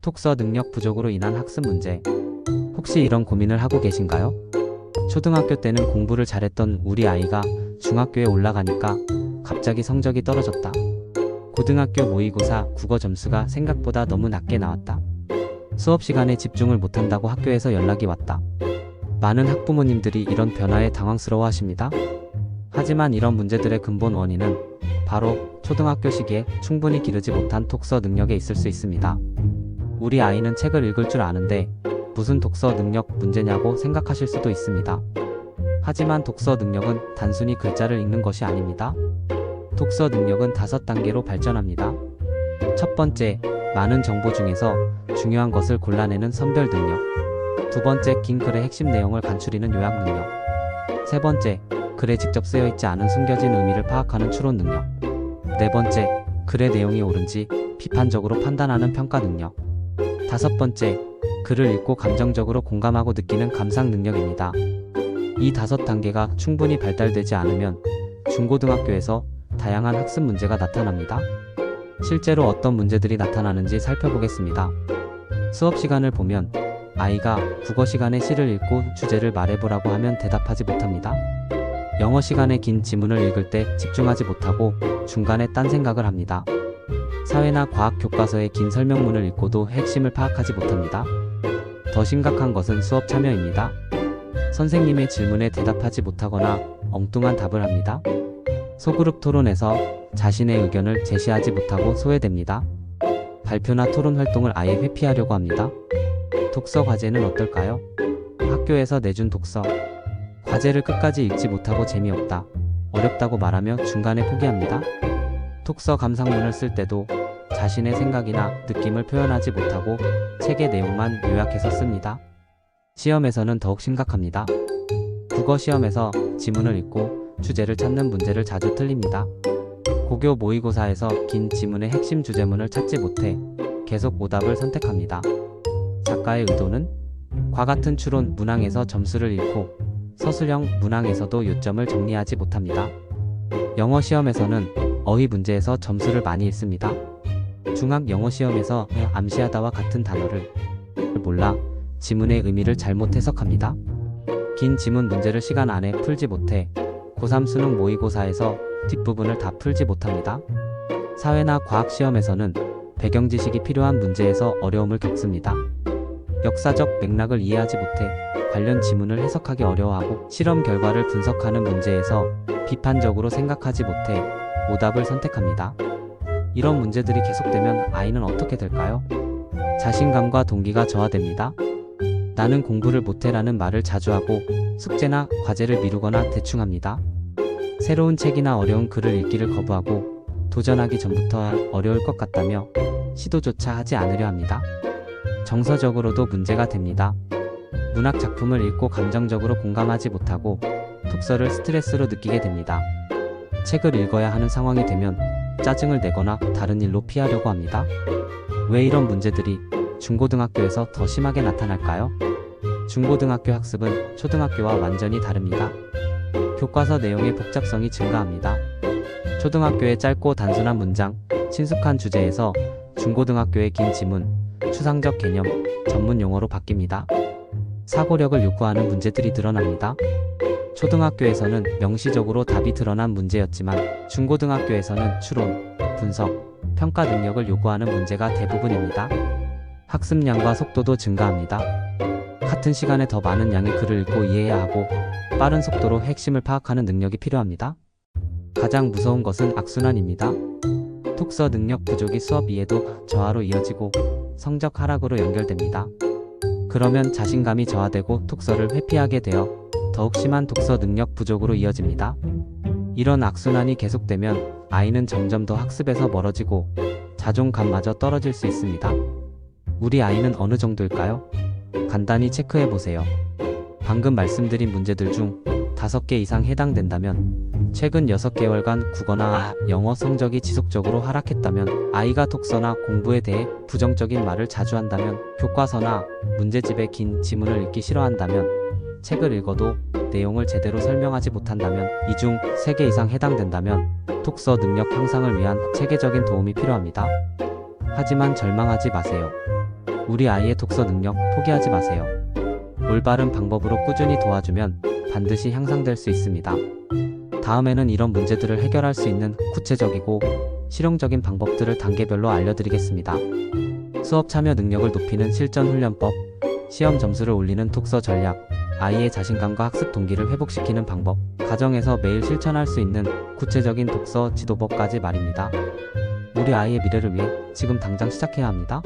독서 능력 부족으로 인한 학습 문제. 혹시 이런 고민을 하고 계신가요? 초등학교 때는 공부를 잘했던 우리 아이가 중학교에 올라가니까 갑자기 성적이 떨어졌다. 고등학교 모의고사 국어 점수가 생각보다 너무 낮게 나왔다. 수업 시간에 집중을 못한다고 학교에서 연락이 왔다. 많은 학부모님들이 이런 변화에 당황스러워 하십니다. 하지만 이런 문제들의 근본 원인은 바로 초등학교 시기에 충분히 기르지 못한 독서 능력에 있을 수 있습니다. 우리 아이는 책을 읽을 줄 아는데 무슨 독서 능력 문제냐고 생각하실 수도 있습니다. 하지만 독서 능력은 단순히 글자를 읽는 것이 아닙니다. 독서 능력은 5단계로 발전합니다. 첫 번째, 많은 정보 중에서 중요한 것을 골라내는 선별 능력. 두 번째, 긴 글의 핵심 내용을 간추리는 요약 능력. 세 번째, 글에 직접 쓰여 있지 않은 숨겨진 의미를 파악하는 추론 능력. 네 번째, 글의 내용이 옳은지 비판적으로 판단하는 평가 능력. 다섯 번째, 글을 읽고 감정적으로 공감하고 느끼는 감상 능력입니다. 이 5단계가 충분히 발달되지 않으면 중고등학교에서 다양한 학습 문제가 나타납니다. 실제로 어떤 문제들이 나타나는지 살펴보겠습니다. 수업 시간을 보면 아이가 국어 시간에 시를 읽고 주제를 말해보라고 하면 대답하지 못합니다. 영어 시간에 긴 지문을 읽을 때 집중하지 못하고 중간에 딴 생각을 합니다. 사회나 과학 교과서의 긴 설명문을 읽고도 핵심을 파악하지 못합니다. 더 심각한 것은 수업 참여입니다. 선생님의 질문에 대답하지 못하거나 엉뚱한 답을 합니다. 소그룹 토론에서 자신의 의견을 제시하지 못하고 소외됩니다. 발표나 토론 활동을 아예 회피하려고 합니다. 독서 과제는 어떨까요? 학교에서 내준 독서 과제를 끝까지 읽지 못하고 재미없다, 어렵다고 말하며 중간에 포기합니다. 독서 감상문을 쓸 때도 자신의 생각이나 느낌을 표현하지 못하고 책의 내용만 요약해서 씁니다. 시험에서는 더욱 심각합니다. 국어 시험에서 지문을 읽고 주제를 찾는 문제를 자주 틀립니다. 고교 모의고사에서 긴 지문의 핵심 주제문을 찾지 못해 계속 오답을 선택합니다. 작가의 의도는? 과 같은 추론 문항에서 점수를 잃고 서술형 문항에서도 요점을 정리하지 못합니다. 영어 시험에서는 어휘 문제에서 점수를 많이 잃습니다. 중학 영어 시험에서 암시하다와 같은 단어를 몰라 지문의 의미를 잘못 해석합니다. 긴 지문 문제를 시간 안에 풀지 못해 고3 수능 모의고사에서 뒷부분을 다 풀지 못합니다. 사회나 과학 시험에서는 배경 지식이 필요한 문제에서 어려움을 겪습니다. 역사적 맥락을 이해하지 못해 관련 지문을 해석하기 어려워하고 실험 결과를 분석하는 문제에서 비판적으로 생각하지 못해 오답을 선택합니다. 이런 문제들이 계속되면 아이는 어떻게 될까요? 자신감과 동기가 저하됩니다. 나는 공부를 못해라는 말을 자주 하고 숙제나 과제를 미루거나 대충 합니다. 새로운 책이나 어려운 글을 읽기를 거부하고 도전하기 전부터 어려울 것 같다며 시도조차 하지 않으려 합니다. 정서적으로도 문제가 됩니다. 문학 작품을 읽고 감정적으로 공감하지 못하고 독서를 스트레스로 느끼게 됩니다. 책을 읽어야 하는 상황이 되면 짜증을 내거나 다른 일로 피하려고 합니다. 왜 이런 문제들이 중고등학교에서 더 심하게 나타날까요? 중고등학교 학습은 초등학교와 완전히 다릅니다. 교과서 내용의 복잡성이 증가합니다. 초등학교의 짧고 단순한 문장, 친숙한 주제에서 중고등학교의 긴 지문, 추상적 개념, 전문 용어로 바뀝니다. 사고력을 요구하는 문제들이 늘어납니다. 초등학교에서는 명시적으로 답이 드러난 문제였지만 중고등학교에서는 추론, 분석, 평가 능력을 요구하는 문제가 대부분입니다. 학습량과 속도도 증가합니다. 같은 시간에 더 많은 양의 글을 읽고 이해해야 하고 빠른 속도로 핵심을 파악하는 능력이 필요합니다. 가장 무서운 것은 악순환입니다. 독서 능력 부족이 수업 이해도 저하로 이어지고 성적 하락으로 연결됩니다. 그러면 자신감이 저하되고 독서를 회피하게 되어 더욱 심한 독서 능력 부족으로 이어집니다. 이런 악순환이 계속되면 아이는 점점 더 학습에서 멀어지고 자존감마저 떨어질 수 있습니다. 우리 아이는 어느 정도일까요? 간단히 체크해 보세요. 방금 말씀드린 문제들 중 5개 이상 해당된다면, 최근 6개월간 국어나 영어 성적이 지속적으로 하락했다면, 아이가 독서나 공부에 대해 부정적인 말을 자주 한다면, 교과서나 문제집의 긴 지문을 읽기 싫어한다면, 책을 읽어도 내용을 제대로 설명하지 못한다면, 이 중 3개 이상 해당된다면 독서 능력 향상을 위한 체계적인 도움이 필요합니다. 하지만 절망하지 마세요. 우리 아이의 독서 능력 포기하지 마세요. 올바른 방법으로 꾸준히 도와주면 반드시 향상될 수 있습니다. 다음에는 이런 문제들을 해결할 수 있는 구체적이고 실용적인 방법들을 단계별로 알려드리겠습니다. 수업 참여 능력을 높이는 실전 훈련법, 시험 점수를 올리는 독서 전략, 아이의 자신감과 학습 동기를 회복시키는 방법, 가정에서 매일 실천할 수 있는 구체적인 독서 지도법까지 말입니다. 우리 아이의 미래를 위해 지금 당장 시작해야 합니다.